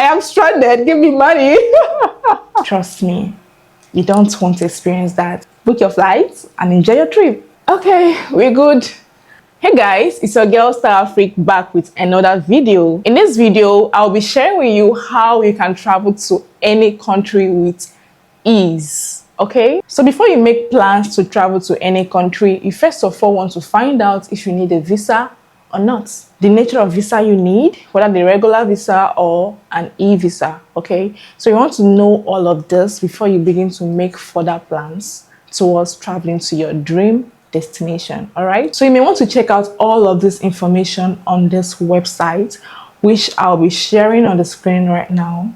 am stranded. Give me money. Trust me, you don't want to experience that. Book your flights and enjoy your trip. Okay, we're good. Hey guys, it's your girl Star Freak back with another video. In this video, I'll be sharing with you how you can travel to any country with ease. Okay, so before you make plans to travel to any country, you first of all want to find out if you need a visa or not. The nature of visa you need, whether the regular visa or an e-visa. Okay, so you want to know all of this before you begin to make further plans towards traveling to your dream destination. All right, so you may want to check out all of this information on this website, which I'll be sharing on the screen right now.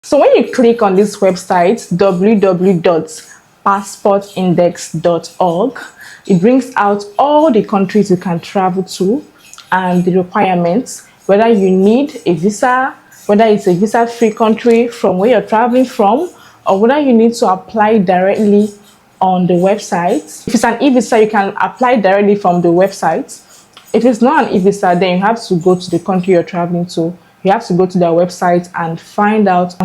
So when you click on this website, www.passportindex.org, it brings out all the countries you can travel to and the requirements, whether you need a visa, whether it's a visa-free country from where you're traveling from, or whether you need to apply directly on the website. If it's an e-visa, you can apply directly from the website. If it's not an e-visa, then you have to go to the country you're traveling to. You have to go to their website and find out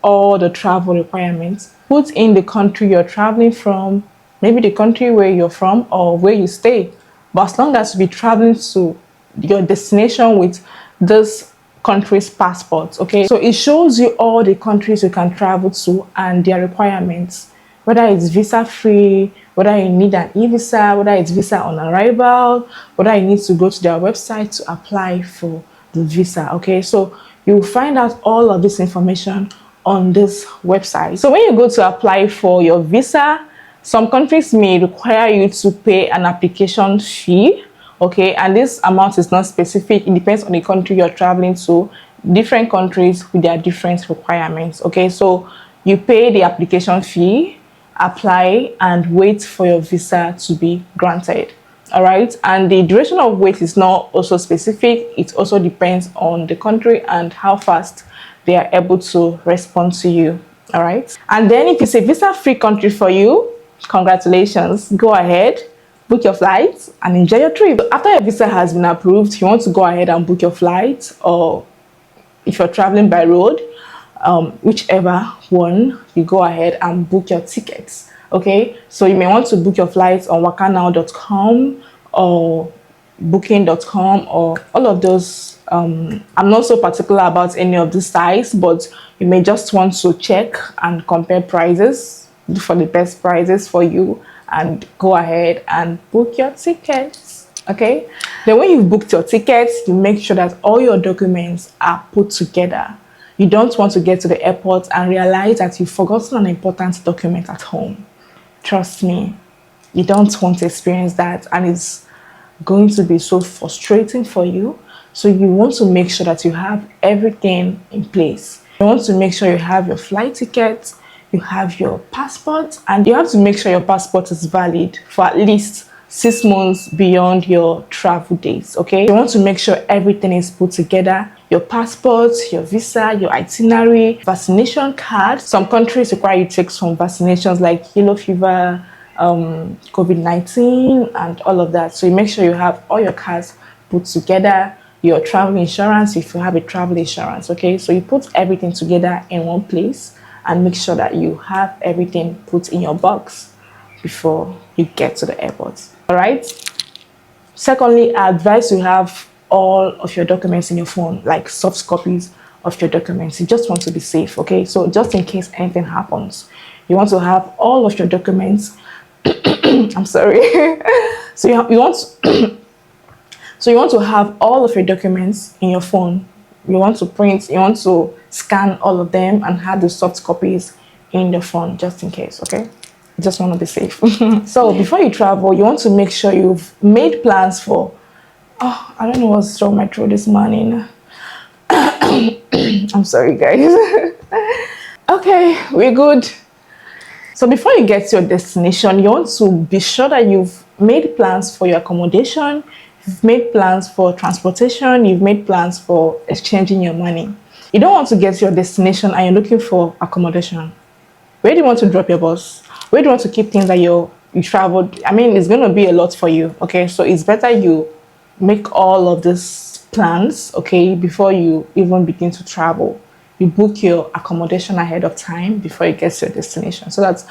all the travel requirements. Put in the country you're traveling from, maybe the country where you're from or where you stay. But as long as you be traveling to your destination with this country's passport, okay? So it shows you all the countries you can travel to and their requirements, whether it's visa-free, whether you need an e-visa, whether it's visa on arrival, whether you need to go to their website to apply for the visa. Okay, so you'll find out all of this information on this website. So when you go to apply for your visa, some countries may require you to pay an application fee. Okay, and this amount is not specific. It depends on the country you're traveling to. Different countries with their different requirements. Okay, so you pay the application fee, apply, and wait for your visa to be granted. All right, and the duration of wait is not also specific. It also depends on the country and how fast they are able to respond to you. All right, and then if it's a visa-free country for you, congratulations, go ahead, book your flights and enjoy your trip. After your visa has been approved, you want to go ahead and book your flight, or if you're traveling by road, whichever one, you go ahead and book your tickets. Okay, so you may want to book your flights on wakanow.com or booking.com or all of those. I'm not so particular about any of these sites, but you may just want to check and compare prices for the best prices for you and go ahead and book your tickets. Okay, then when you've booked your tickets, you make sure that all your documents are put together. You don't want to get to the airport and realize that you've forgotten an important document at home. Trust me, you don't want to experience that, and it's going to be so frustrating for you. So you want to make sure that you have everything in place. You want to make sure you have your flight ticket, you have your passport, and you have to make sure your passport is valid for at least 6 months beyond your travel dates. Okay, you want to make sure everything is put together: your passport, your visa, your itinerary, vaccination card. Some countries require you to take some vaccinations like yellow fever, COVID-19 and all of that. So you make sure you have all your cards put together, your travel insurance if you have a travel insurance. Okay, so you put everything together in one place and make sure that you have everything put in your box before you get to the airport. All right, secondly, I advise you have all of your documents in your phone, like soft copies of your documents. You just want to be safe. Okay, so just in case anything happens, you want to have all of your documents. I'm sorry. So you want to have all of your documents in your phone. You want to print, you want to scan all of them and have the soft copies in the phone just in case. Okay, you just want to be safe. So before you travel, you want to make sure you've made plans for, oh, I don't know what's wrong with my throat this morning. I'm sorry, guys. Okay, we're good. So before you get to your destination, you want to be sure that you've made plans for your accommodation, you've made plans for transportation, you've made plans for exchanging your money. You don't want to get to your destination and you're looking for accommodation. Where do you want to drop your bus? Where do you want to keep things that you traveled? I mean, it's going to be a lot for you. Okay, so it's better you make all of this plans, okay, before you even begin to travel. You book your accommodation ahead of time before you get to your destination, so that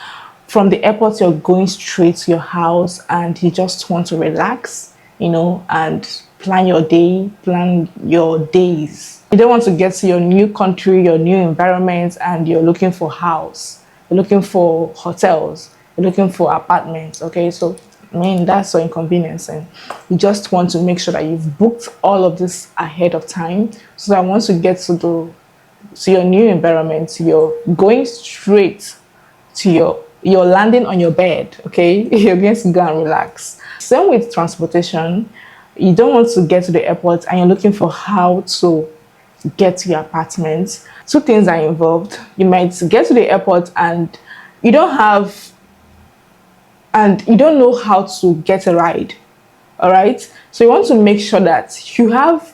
from the airport you're going straight to your house and you just want to relax, and plan your day, plan your days. You don't want to get to your new country, your new environment, and you're looking for house, you're looking for hotels, you're looking for apartments, okay? So I mean, that's so inconvenience, and you just want to make sure that you've booked all of this ahead of time, so that once you get to your new environment, you're going straight to you're landing on your bed, okay? You're going to go and relax. Same with transportation. You don't want to get to the airport and you're looking for how to get to your apartment. Two things are involved. You might get to the airport and you don't know how to get a ride. All right, so you want to make sure that you have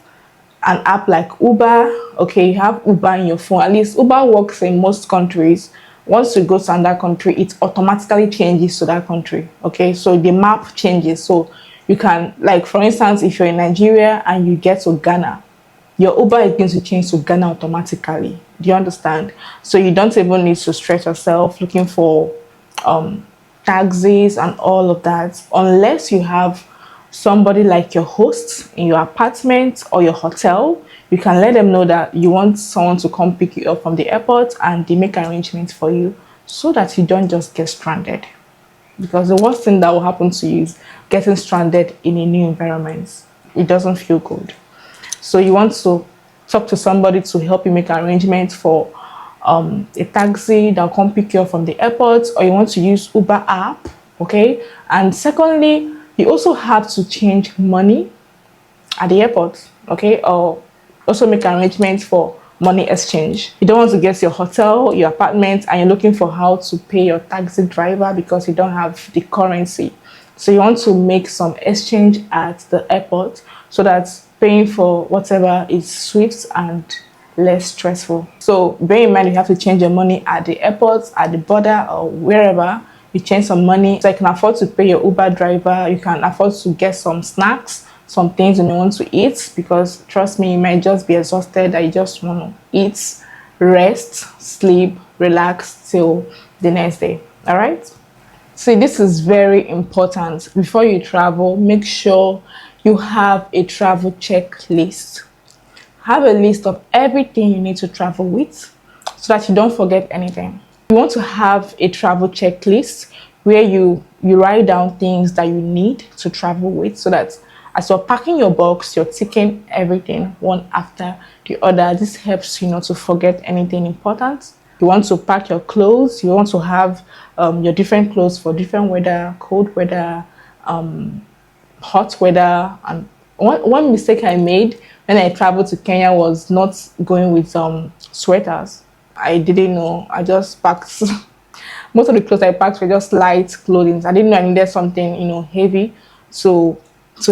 an app like Uber. Okay, you have Uber in your phone. At least Uber works in most countries. Once you go to another country, it automatically changes to that country. Okay, so the map changes. So you can, like, for instance, if you're in Nigeria and you get to Ghana, your Uber is going to change to Ghana automatically. Do you understand? So you don't even need to stress yourself looking for taxis and all of that, unless you have somebody like your host in your apartment or your hotel. You can let them know that you want someone to come pick you up from the airport, and they make arrangements for you so that you don't just get stranded. Because the worst thing that will happen to you is getting stranded in a new environment. It doesn't feel good. So you want to talk to somebody to help you make arrangements for a taxi that will come pick you up from the airport, or you want to use Uber app, okay? And secondly, you also have to change money at the airport, okay? Or also make arrangements for money exchange. You don't want to get your hotel, your apartment, and you're looking for how to pay your taxi driver because you don't have the currency. So you want to make some exchange at the airport so that paying for whatever is swift and less stressful. So bear in mind, you have to change your money at the airport, at the border, or wherever. You change some money so you can afford to pay your Uber driver. You can afford to get some snacks, some things you want to eat, because trust me, you might just be exhausted that you just want to eat, rest, sleep, relax till the next day. All right? See, this is very important. Before you travel, make sure you have a travel checklist. Have a list of everything you need to travel with so that you don't forget anything. You want to have a travel checklist where you write down things that you need to travel with, so that as you're packing your box, you're ticking everything one after the other. This helps you not to forget anything important. You want to pack your clothes. You want to have your different clothes for different weather, cold weather, hot weather. And one mistake I made when I traveled to Kenya was not going with sweaters. I didn't know. I just packed most of the clothes I packed were just light clothing. I didn't know I needed something heavy to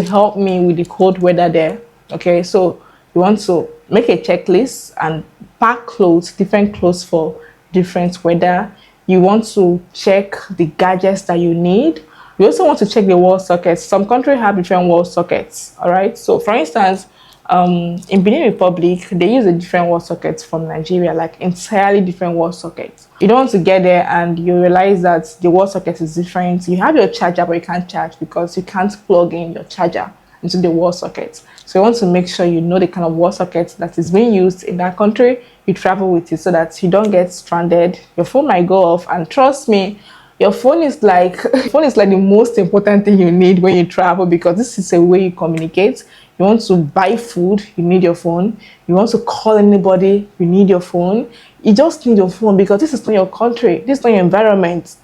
help me with the cold weather there. Okay, so you want to make a checklist and pack clothes, different clothes for different weather. You want to check the gadgets that you need. You also want to check the wall sockets. Some countries have different wall sockets. All right, so for instance, in Benin Republic, they use a different wall sockets from Nigeria, like entirely different wall sockets. You don't want to get there and you realize that the wall socket is different. You have your charger, but you can't charge because you can't plug in your charger into the wall socket. So you want to make sure you know the kind of wall socket that is being used in that country. You travel with it so that you don't get stranded. Your phone might go off, and trust me, your phone is like the most important thing you need when you travel, because this is a way you communicate. You want to buy food, you need your phone. You want to call anybody, you need your phone. You just need your phone because this is not your country, this is not your environment.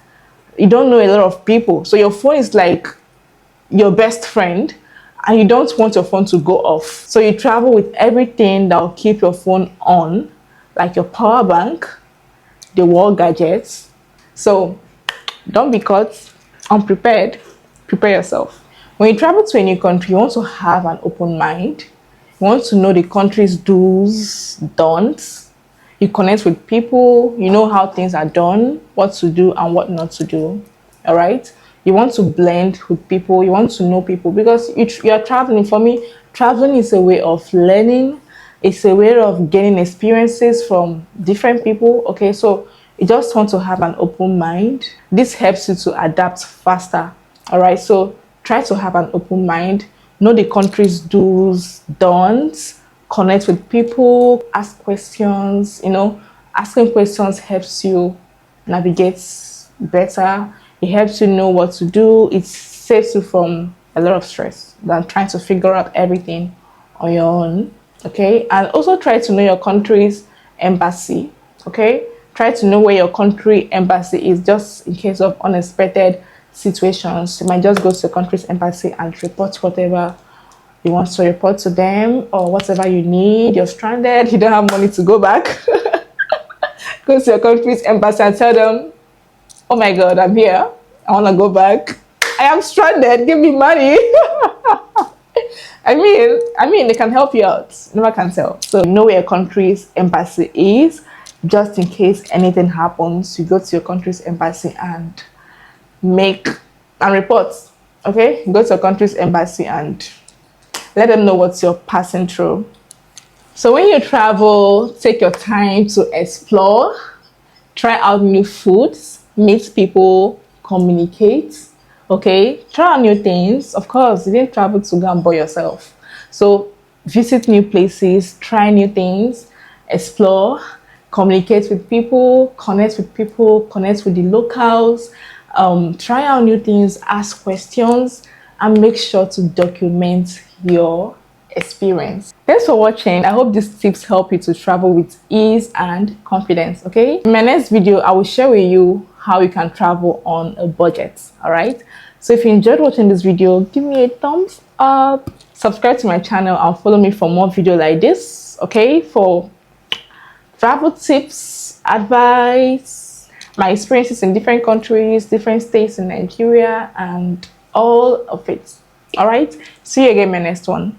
You don't know a lot of people. So your phone is like your best friend, and you don't want your phone to go off. So you travel with everything that will keep your phone on, like your power bank, the wall gadgets. So don't be caught unprepared. Prepare yourself. When you travel to a new country, you want to have an open mind. You want to know the country's do's, don'ts. You connect with people. You know how things are done, what to do and what not to do. All right? You want to blend with people. You want to know people, because you are traveling. For me, Traveling is a way of learning. It's a way of gaining experiences from different people. Okay, so you just want to have an open mind. This helps you to adapt faster. All right, so try to have an open mind. Know the country's do's, don'ts. Connect with people. Ask questions. Asking questions helps you navigate better. It helps you know what to do. It saves you from a lot of stress than trying to figure out everything on your own. Okay, and also try to know your country's embassy. Okay, try to know where your country embassy is, just in case of unexpected situations. You might just go to the country's embassy and report whatever you want to report to them, or whatever you need. You're stranded, you don't have money to go back. Go to your country's embassy and tell them, oh my god, I'm here, I want to go back, I am stranded, give me money. I mean, they can help you out. Never can tell. So know where your country's embassy is, just in case anything happens. You go to your country's embassy and report. Okay, go to your country's embassy and let them know what you're passing through. So when you travel, take your time to explore, try out new foods, meet people, communicate. Okay, try out new things. Of course, you didn't travel to go and bore yourself. So visit new places, try new things, explore, communicate with people, connect with the locals, try out new things, ask questions, and make sure to document your experience. Thanks for watching. I hope these tips help you to travel with ease and confidence. Okay, in my next video I will share with you how you can travel on a budget. All right, so if you enjoyed watching this video, give me a thumbs up, subscribe to my channel, and follow me for more videos like this. Okay, for travel tips, advice, my experiences in different countries, different states in Nigeria, and all of it. All right, see you again in my next one.